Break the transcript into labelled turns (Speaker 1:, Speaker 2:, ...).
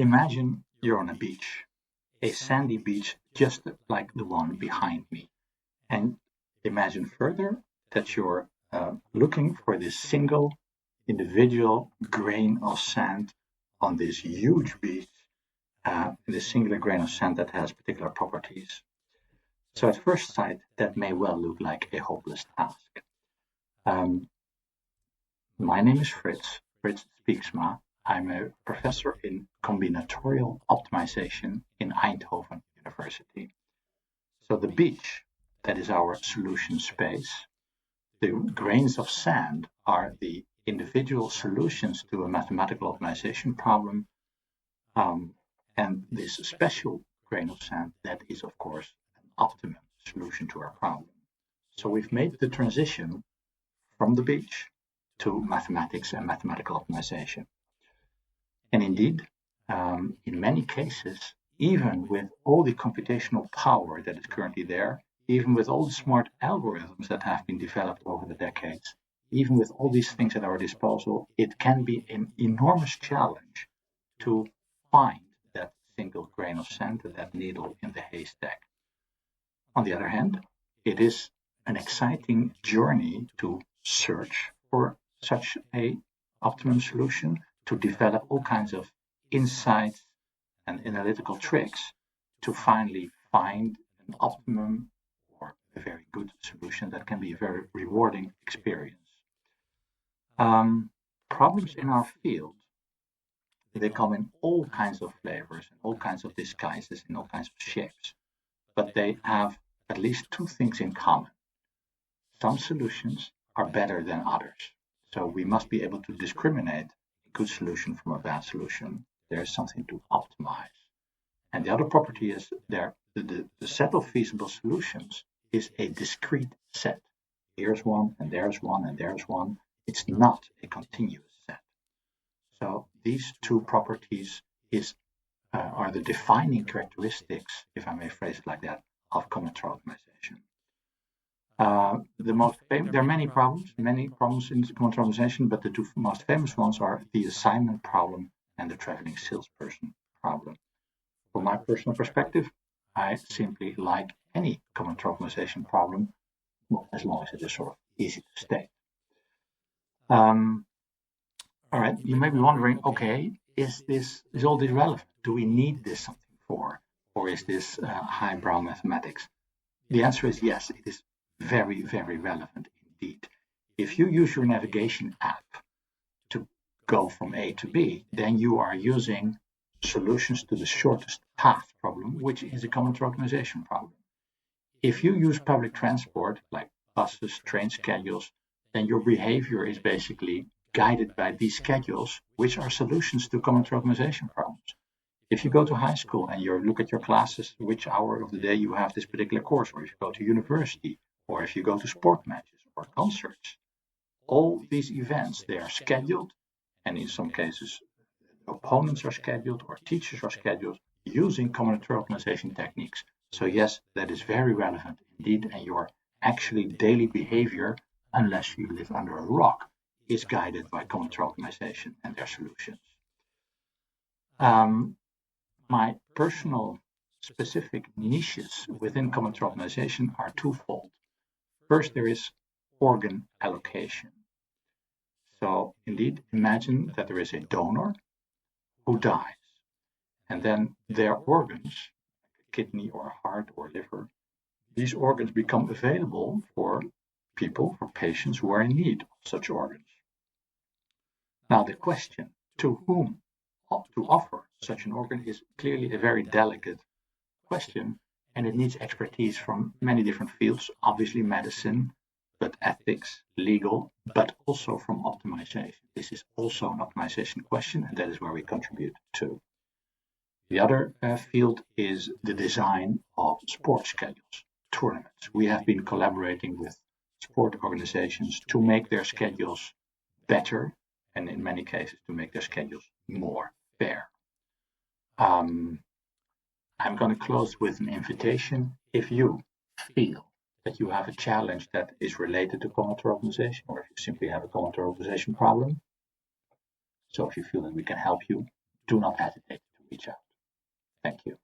Speaker 1: Imagine you're on a beach, a sandy beach just like the one behind me. And imagine further that you're looking for this single individual grain of sand on this huge beach, this singular grain of sand that has particular properties. So at first sight, that may well look like a hopeless task. My name is Frits Spieksma. I'm a professor in combinatorial optimization in Eindhoven University. So the beach, that is our solution space. The grains of sand are the individual solutions to a mathematical optimization problem. And this special grain of sand, that is, of course, an optimum solution to our problem. So we've made the transition from the beach to mathematics and mathematical optimization. And indeed, in many cases, even with all the computational power that is currently there, even with all the smart algorithms that have been developed over the decades, even with all these things at our disposal, it can be an enormous challenge to find that single grain of sand, that needle in the haystack. On the other hand, it is an exciting journey to search for such a optimum solution, to develop all kinds of insights and analytical tricks to finally find an optimum or a very good solution that can be a very rewarding experience. Problems in our field, they come in all kinds of flavors, and all kinds of disguises, in all kinds of shapes, but they have at least two things in common. Some solutions are better than others. So we must be able to discriminate a good solution from a bad solution. There is something to optimize. And the other property is the set of feasible solutions is a discrete set. Here's one, and there's one, and there's one. It's not a continuous set. So these two properties are the defining characteristics, if I may phrase it like that, of combinatorial optimization. There are many problems in combinatorial optimization, but the two most famous ones are the assignment problem and the traveling salesperson problem. From my personal perspective, I simply like any combinatorial optimization problem, as long as it is sort of easy to state. All right, you may be wondering, okay, is all this relevant? Do we need this something for, or is this highbrow mathematics? The answer is yes, it is very, very relevant indeed. If you use your navigation app to go from A to B, then you are using solutions to the shortest path problem, which is a combinatorial optimization problem. If you use public transport, like buses, train schedules, then your behavior is basically guided by these schedules, which are solutions to combinatorial optimization problems. If you go to high school and you look at your classes, which hour of the day you have this particular course, or if you go to university, or if you go to sport matches or concerts, all these events, they are scheduled, and in some cases, opponents are scheduled or teachers are scheduled using combinatorial optimization techniques. So yes, that is very relevant indeed, and your actually daily behavior, unless you live under a rock, is guided by combinatorial optimization and their solutions. My personal specific niches within combinatorial optimization are twofold. First, there is organ allocation. So indeed, imagine that there is a donor who dies, and then their organs, like a kidney or a heart or liver, these organs become available for people, for patients who are in need of such organs. Now the question, to whom to offer such an organ, is clearly a very delicate question, and it needs expertise from many different fields, obviously medicine, but ethics, legal, but also from optimization. This is also an optimization question, and that is where we contribute to. The other field is the design of sport schedules, tournaments. We have been collaborating with sport organizations to make their schedules better, and in many cases to make their schedules more fair. I'm going to close with an invitation. If you feel that you have a challenge that is related to combinatorial optimization, or if you simply have a combinatorial optimization problem, so if you feel that we can help you, do not hesitate to reach Thank you.